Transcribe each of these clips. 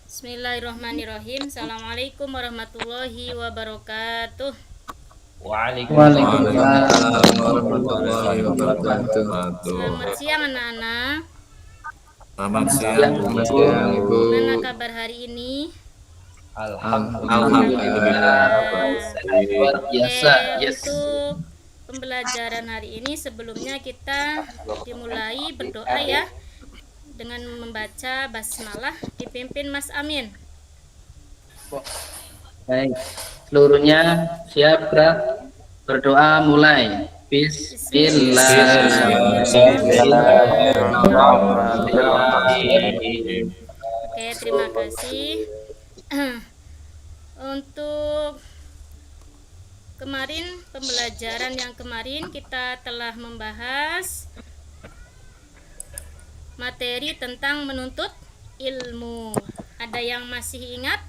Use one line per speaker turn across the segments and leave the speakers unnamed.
Bismillahirrahmanirrahim. Assalamualaikum warahmatullahi wabarakatuh.
Waalaikumsalam
Waalaikumsalam
warahmatullahi
warahmatullahi
wabarakatuh.
wabarakatuh.
Selamat siang anak-anak.
Selamat
Siang,
siang,
Ibu.
Ibu.
Gimana kabar hari ini?
Alhamdulillah.
Luar biasa.
Oke,
Yes.
untuk pembelajaran hari ini sebelumnya kita dimulai berdoa ya dengan membaca basmalah dipimpin Mas Amin.
Baik. Seluruhnya siap, gerak. Berdoa mulai. Bismillahirrahmanirrahim.
Oke, terima kasih. Untuk kemarin pembelajaran yang kemarin kita telah membahas materi tentang menuntut ilmu. Ada yang masih ingat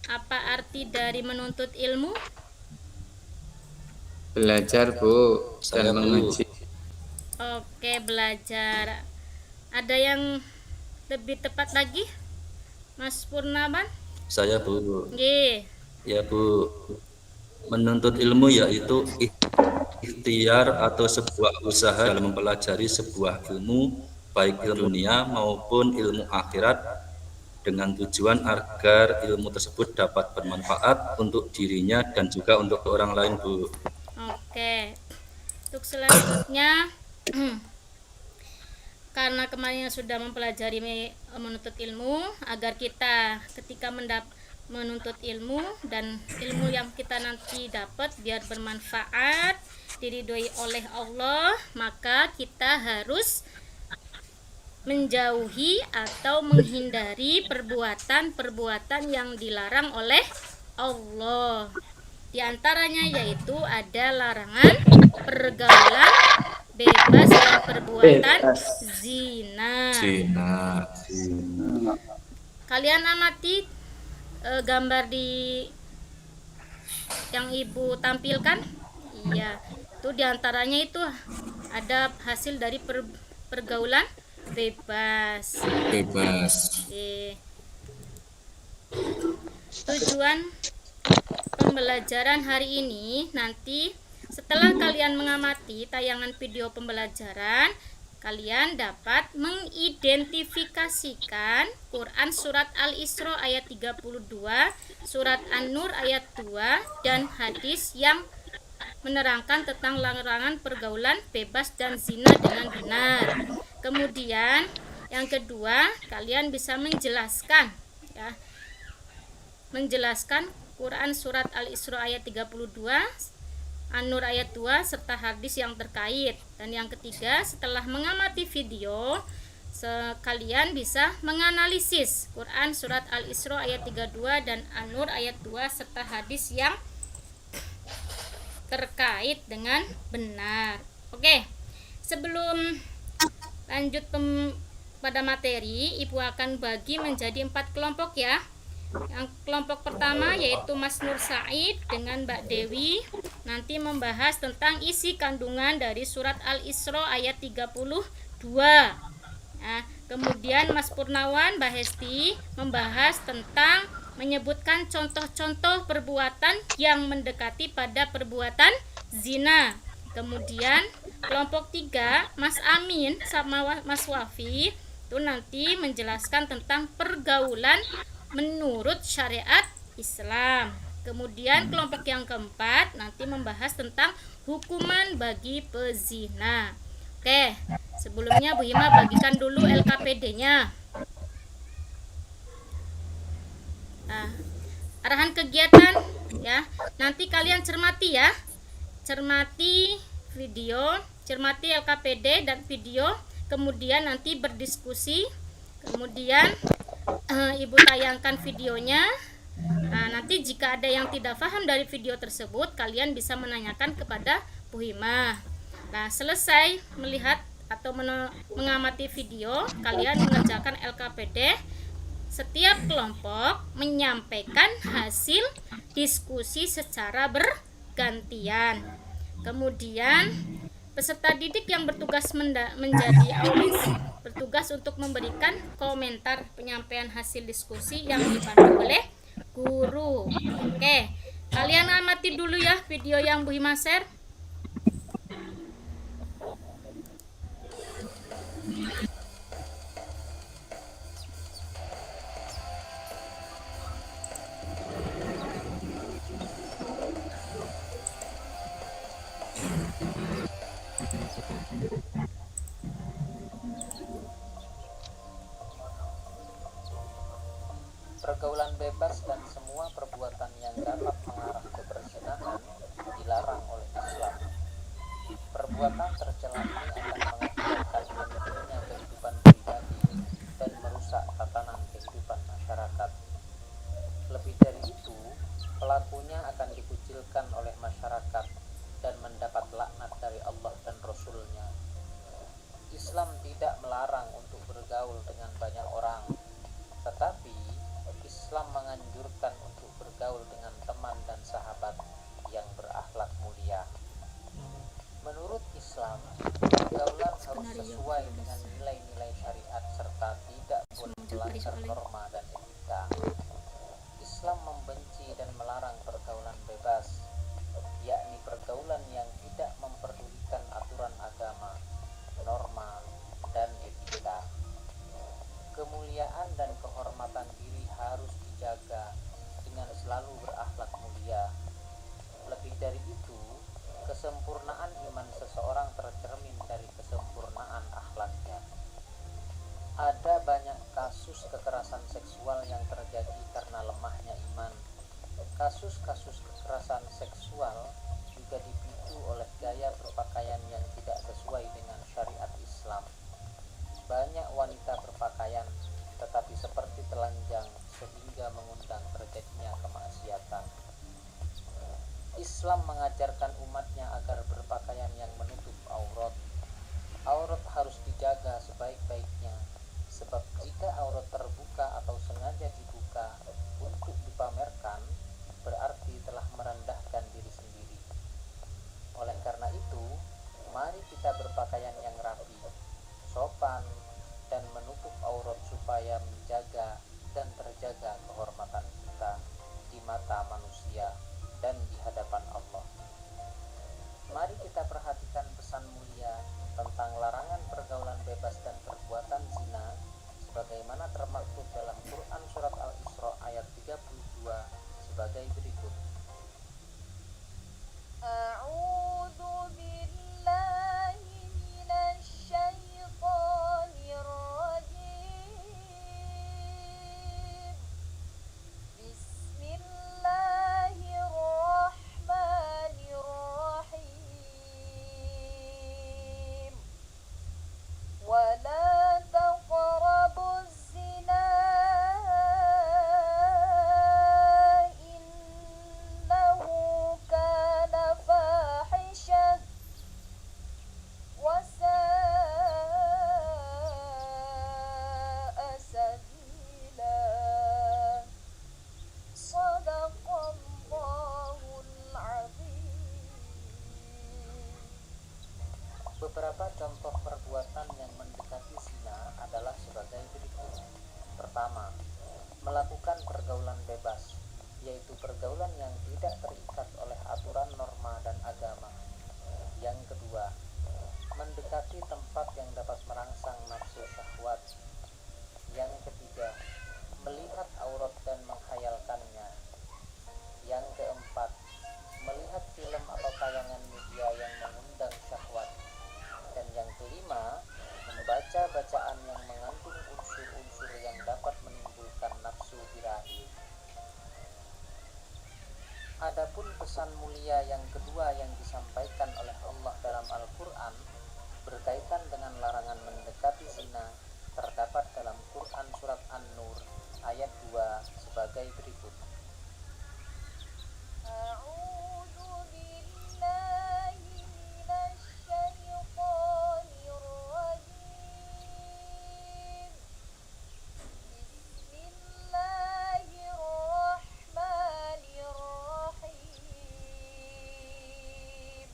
apa arti dari menuntut ilmu?
Belajar, Bu, dan mengaji.
Oke, belajar. Ada yang lebih tepat lagi? Mas Purnaban?
Saya Bu,
Nggih.
ya Bu, menuntut ilmu yaitu ikhtiar atau sebuah usaha dalam mempelajari sebuah ilmu, baik ilmu dunia maupun ilmu akhirat, dengan tujuan agar ilmu tersebut dapat bermanfaat untuk dirinya dan juga untuk orang lain, Bu.
Oke. Untuk selanjutnya karena kemarin sudah mempelajari menuntut ilmu, agar kita ketika menuntut ilmu dan ilmu yang kita nanti dapat biar bermanfaat, diridhoi oleh Allah, maka kita harus menjauhi atau menghindari perbuatan-perbuatan yang dilarang oleh Allah. Di antaranya yaitu ada larangan pergaulan bebas dan perbuatan zina. Kalian amati gambar di yang Ibu tampilkan. Iya, itu diantaranya itu ada hasil dari pergaulan bebas. Oke. Tujuan pembelajaran hari ini, nanti setelah kalian mengamati tayangan video pembelajaran, kalian dapat mengidentifikasikan Quran surat Al-Isra ayat 32, surat An-Nur ayat 2, dan hadis yang menerangkan tentang larangan pergaulan bebas dan zina dengan benar. Kemudian yang kedua, kalian bisa menjelaskan ya, menjelaskan Quran surat Al-Isra ayat 32, An-Nur ayat 2 serta hadis yang terkait. Dan yang ketiga, setelah mengamati video, kalian bisa menganalisis Quran surat Al-Isra ayat 32 dan An-Nur ayat 2 serta hadis yang terkait dengan benar. Oke. Sebelum lanjut pada materi, Ibu akan bagi menjadi 4 kelompok ya. Yang kelompok pertama yaitu Mas Nur Said dengan Mbak Dewi nanti membahas tentang isi kandungan dari surat Al-Isra ayat 32. Nah, kemudian Mas Purnawan, Mbak Hesti membahas tentang menyebutkan contoh-contoh perbuatan yang mendekati pada perbuatan zina. Kemudian kelompok 3 Mas Amin sama Mas Wafi itu nanti menjelaskan tentang pergaulan menurut syariat Islam. Kemudian kelompok yang keempat nanti membahas tentang hukuman bagi pezina. Oke, sebelumnya Bu Hima bagikan dulu LKPD-nya. Nah, arahan kegiatan ya. Nanti kalian cermati ya. Cermati video, cermati LKPD dan video, kemudian nanti berdiskusi. Kemudian Ibu tayangkan videonya. Nah, nanti jika ada yang tidak paham dari video tersebut, kalian bisa menanyakan kepada Bu Hima. Nah, selesai melihat atau mengamati video, kalian mengerjakan LKPD. Setiap kelompok menyampaikan hasil diskusi secara bergantian. Kemudian Peserta didik yang bertugas menjadi aulis bertugas untuk memberikan komentar penyampaian hasil diskusi yang dibantu oleh guru. Oke, kalian amati dulu ya video yang Bu Hima share.
Pergaulan bebas dan semua perbuatan yang dapat mengarah ke perzinahan dilarang oleh Islam. Perbuatan tercela ini akan mengakibatkan pentingnya kehidupan pribadi dan merusak tatanan kehidupan masyarakat. Lebih dari itu, pelakunya akan dikucilkan oleh masyarakat dan mendapat laknat dari Allah dan Rasul-Nya. Islam tidak melarang untuk bergaul dengan banyak orang, tetapi Islam menganjurkan untuk bergaul dengan teman dan sahabat yang berakhlak mulia. Menurut Islam, pergaulan harus sesuai dengan nilai-nilai syariat serta tidak boleh melanggar norma dan etika. Islam membenci dan melarang pergaulan bebas, yakni pergaulan yang tidak memperdulikan aturan agama, norma, dan etika. Kemuliaan dan kehormatan diri harus dijaga dengan selalu berakhlak mulia. Lebih dari itu, kesempurnaan iman seseorang tercermin dari kesempurnaan akhlaknya. Ada banyak kasus kekerasan seksual yang terjadi karena lemahnya iman. Kasus-kasus kekerasan seksual juga dipicu oleh gaya berpakaian yang tidak sesuai dengan syariat Islam. Banyak wanita berpakaian tetapi seperti telanjang sehingga mengundang terjadinya kemaksiatan. Islam mengajarkan umatnya agar berpakaian yang menutup aurat. Aurat harus dijaga sebaik-baiknya, sebab jika aurat terbuka atau sengaja dibuka untuk dipamerkan, berarti telah merendahkan diri sendiri. Oleh karena itu, mari kita berpakaian yang rapi, sopan, dan menutup aurat supaya menjaga dan terjaga kehormatan kita di mata manusia dan di hadapan Allah. Mari kita perhatikan pesan mulia tentang larangan pergaulan bebas dan perbuatan zina sebagaimana termaktub dalam Quran surat Al-Isra ayat 32 sebagai berikut.
A'udzu billahi minasy syaithanir rajim. Bismillahirrahmanirrahim. Wala taqrabuz zina innahu kana fahisyah wa sa'a sabila. Shadaqallahul azim.
Beberapa contoh perbuatan yang mendekati zina adalah sebagai berikut. Pertama, melakukan pergaulan bebas, yaitu pergaulan yang tidak terikat oleh aturan norma dan agama. Yang kedua, mendekati tempat yang dapat merangsang nafsu syahwat. Yang ketiga, melihat aurat dan menghayalkannya. Yang keempat, melihat film atau tayangan media yang mengundang syahwat. Dan yang kelima, membaca bacaan yang mengandung unsur-unsur yang dapat menimbulkan nafsu birahi. Adapun pesan mulia yang kedua yang disampaikan oleh Allah dalam Al-Quran berkaitan dengan larangan mendekati zina terdapat dalam Quran surat An-Nur ayat 2 sebagai berikut.
A'udzu billahi minasy syaithanir rajim. Bismillahirrahmanirrahim.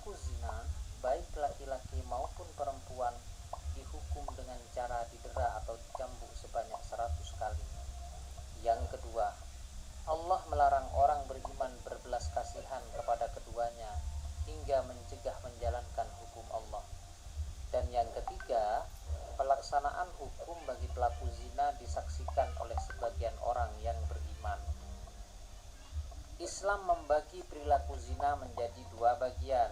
pelaku zina, baik laki-laki maupun perempuan, dihukum dengan cara didera atau dicambuk sebanyak 100 kali. Yang kedua, Allah melarang orang beriman berbelas kasihan kepada keduanya hingga mencegah menjalankan hukum Allah. Dan yang ketiga, pelaksanaan hukum bagi pelaku zina disaksikan oleh sebagian orang yang beriman. Islam membagi perilaku zina menjadi 2 bagian.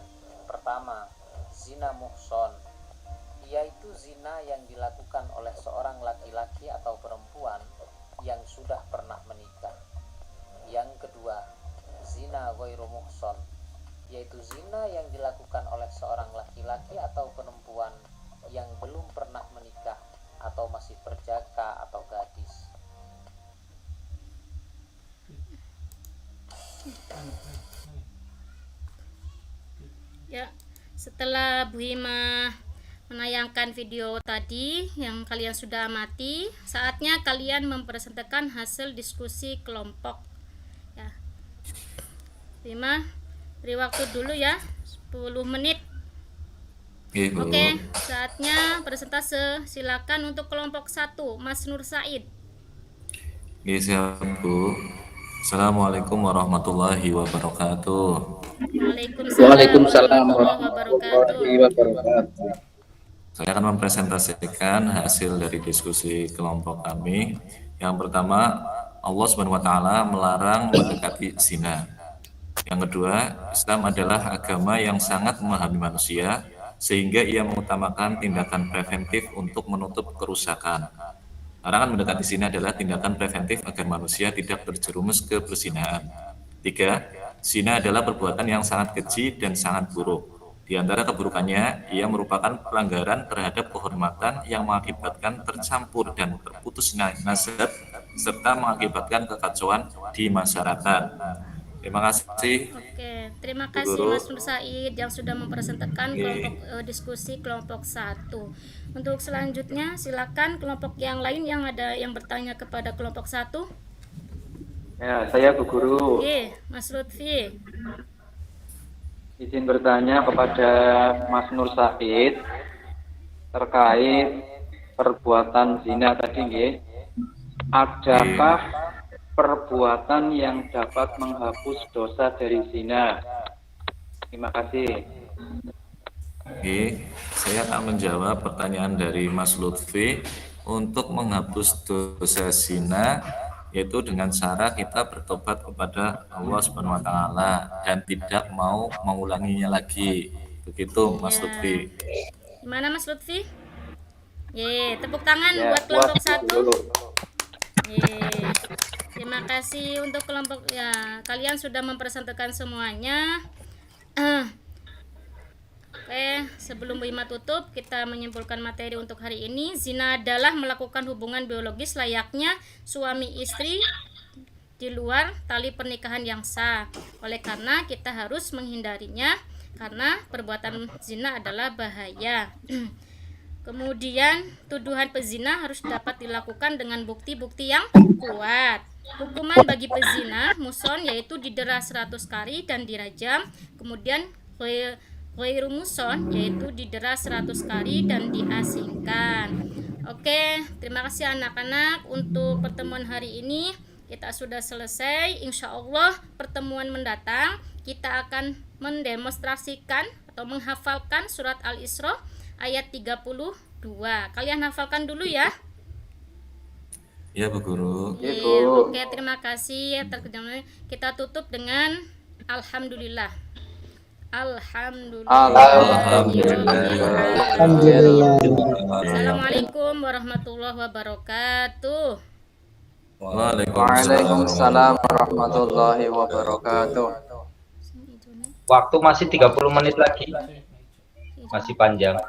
Pertama, zina muhson, yaitu zina yang dilakukan oleh seorang laki-laki atau perempuan yang sudah pernah menikah. Yang kedua, zina ghairu muhson, yaitu zina yang dilakukan oleh seorang laki-laki atau perempuan yang belum pernah menikah atau masih perjaka atau gadis.
Ya, setelah Bu Hima menayangkan video tadi yang kalian sudah amati, saatnya kalian mempresentasikan hasil diskusi kelompok. Ya, Bu Hima, beri waktu dulu ya, 10 menit. Oke, saatnya presentase. Silakan untuk kelompok 1, Mas Nur Said.
Oke, siap Bu. Assalamualaikum warahmatullahi wabarakatuh.
Waalaikumsalam warahmatullahi wabarakatuh.
Saya akan mempresentasikan hasil dari diskusi kelompok kami. Yang pertama, Allah Subhanahu wa taala melarang mendekati zina. Yang kedua, Islam adalah agama yang sangat memahami manusia sehingga ia mengutamakan tindakan preventif untuk menutup kerusakan. Larangan mendekati zina adalah tindakan preventif agar manusia tidak terjerumus ke perzinahan. 3. Zina adalah perbuatan yang sangat keji dan sangat buruk. Di antara keburukannya, ia merupakan pelanggaran terhadap kehormatan yang mengakibatkan tercampur dan terputus nasab serta mengakibatkan kekacauan di masyarakat. Terima kasih.
Oke, terima kasih Mas Nur Said yang sudah mempresentasikan kelompok diskusi kelompok 1. Untuk selanjutnya silakan kelompok yang lain yang ada yang bertanya kepada kelompok 1.
Ya, saya Bu Guru.
Oke, Mas Lutfi.
Izin bertanya kepada Mas Nur Said terkait perbuatan zina tadi nggih. Adakah perbuatan yang dapat menghapus dosa dari zina? Terima kasih.
Oke, saya akan menjawab pertanyaan dari Mas Lutfi. Untuk menghapus dosa zina yaitu dengan cara kita bertobat kepada Allah Subhanahu wa taala dan tidak mau mengulanginya lagi. Begitu Mas Lutfi.
Gimana Mas Lutfi? Tepuk tangan buat kelompok 1. Terima kasih untuk kelompok ya. Kalian sudah mempresentasikan semuanya. Oke, sebelum Bu Hima tutup, kita menyimpulkan materi untuk hari ini. Zina adalah melakukan hubungan biologis layaknya suami istri di luar tali pernikahan yang sah. Oleh karena kita harus menghindarinya karena perbuatan zina adalah bahaya. Kemudian tuduhan pezina harus dapat dilakukan dengan bukti-bukti yang kuat. Hukuman bagi pezina muson yaitu didera 100 kali dan dirajam. Kemudian ghairu muson yaitu didera 100 kali dan diasingkan. Oke, terima kasih anak-anak. Untuk pertemuan hari ini kita sudah selesai. Insya Allah pertemuan mendatang kita akan mendemonstrasikan atau menghafalkan surat Al-Isra ayat 32. Kalian hafalkan dulu ya.
Ya Bu Guru.
Oke, terima kasih. Kita tutup dengan Alhamdulillah. Assalamualaikum warahmatullahi wabarakatuh.
Waalaikumsalam warahmatullahi wabarakatuh.
Waktu masih 30 menit lagi. Masih panjang.